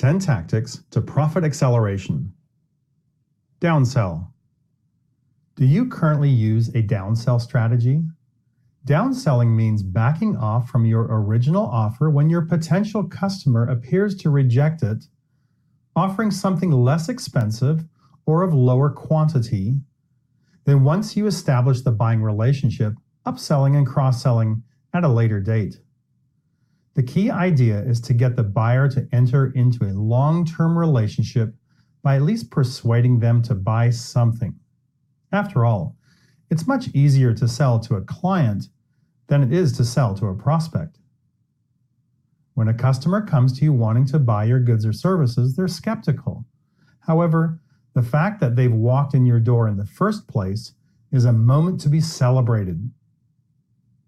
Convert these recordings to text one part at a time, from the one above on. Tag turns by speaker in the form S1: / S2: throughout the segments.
S1: 10 Tactics to Profit Acceleration. Downsell. Do you currently use a downsell strategy? Downselling means backing off from your original offer when your potential customer appears to reject it, offering something less expensive or of lower quantity. Then once you establish the buying relationship, upselling and cross-selling at a later date. The key idea is to get the buyer to enter into a long-term relationship by at least persuading them to buy something. After all, it's much easier to sell to a client than it is to sell to a prospect. When a customer comes to you wanting to buy your goods or services, they're skeptical. However, the fact that they've walked in your door in the first place is a moment to be celebrated.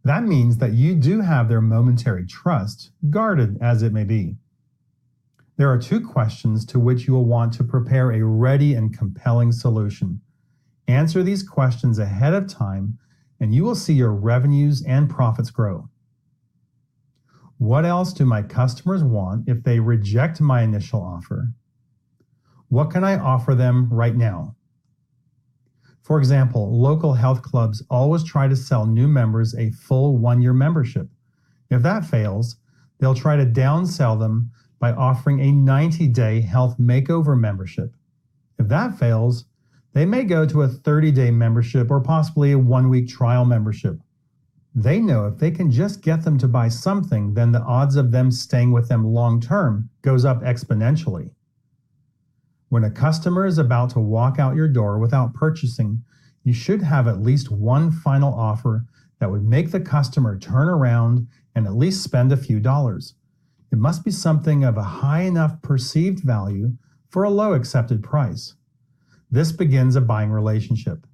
S1: That means that you do have their momentary trust, guarded as it may be. There are 2 questions to which you will want to prepare a ready and compelling solution. Answer these questions ahead of time, and you will see your revenues and profits grow. What else do my customers want if they reject my initial offer? What can I offer them right now? For example, local health clubs always try to sell new members a full 1-year membership. If that fails, they'll try to downsell them by offering a 90-day health makeover membership. If that fails, they may go to a 30-day membership or possibly a 1-week trial membership. They know if they can just get them to buy something, then the odds of them staying with them long-term goes up exponentially. When a customer is about to walk out your door without purchasing, you should have at least one final offer that would make the customer turn around and at least spend a few dollars. It must be something of a high enough perceived value for a low accepted price. This begins a buying relationship.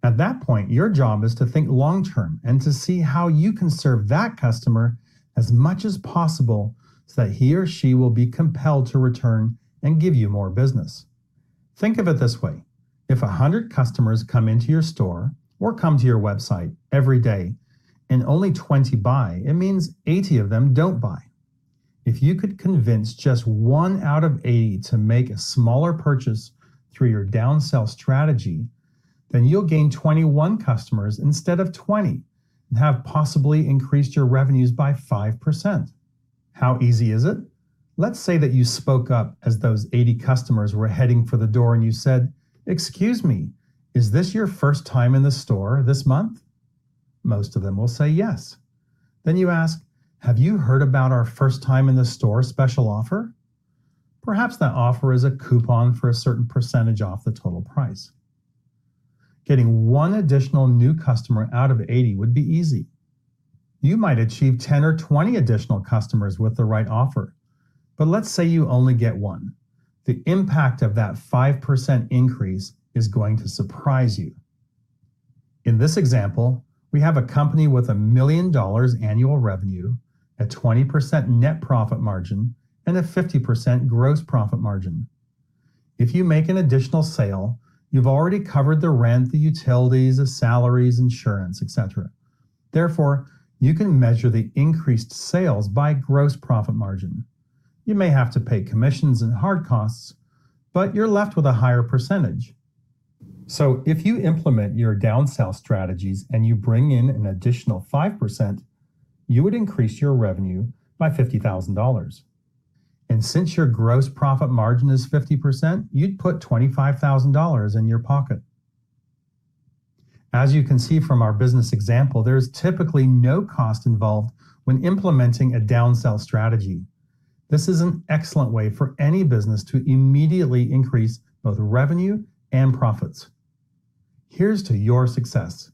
S1: At that point, your job is to think long-term and to see how you can serve that customer as much as possible so that he or she will be compelled to return and give you more business. Think of it this way. If 100 customers come into your store or come to your website every day and only 20 buy, it means 80 of them don't buy. If you could convince just 1 out of 80 to make a smaller purchase through your downsell strategy, then you'll gain 21 customers instead of 20 and have possibly increased your revenues by 5%. How easy is it? Let's say that you spoke up as those 80 customers were heading for the door and you said, "Excuse me, is this your first time in the store this month?" Most of them will say yes. Then you ask, "Have you heard about our first time in the store special offer?" Perhaps that offer is a coupon for a certain percentage off the total price. Getting 1 additional new customer out of 80 would be easy. You might achieve 10 or 20 additional customers with the right offer. But let's say you only get 1. The impact of that 5% increase is going to surprise you. In this example, we have a company with $1 million annual revenue, a 20% net profit margin, and a 50% gross profit margin. If you make an additional sale, you've already covered the rent, the utilities, the salaries, insurance, etc. Therefore, you can measure the increased sales by gross profit margin. You may have to pay commissions and hard costs, but you're left with a higher percentage. So if you implement your downsell strategies and you bring in an additional 5%, you would increase your revenue by $50,000. And since your gross profit margin is 50%, you'd put $25,000 in your pocket. As you can see from our business example, there's typically no cost involved when implementing a downsell strategy. This is an excellent way for any business to immediately increase both revenue and profits. Here's to your success.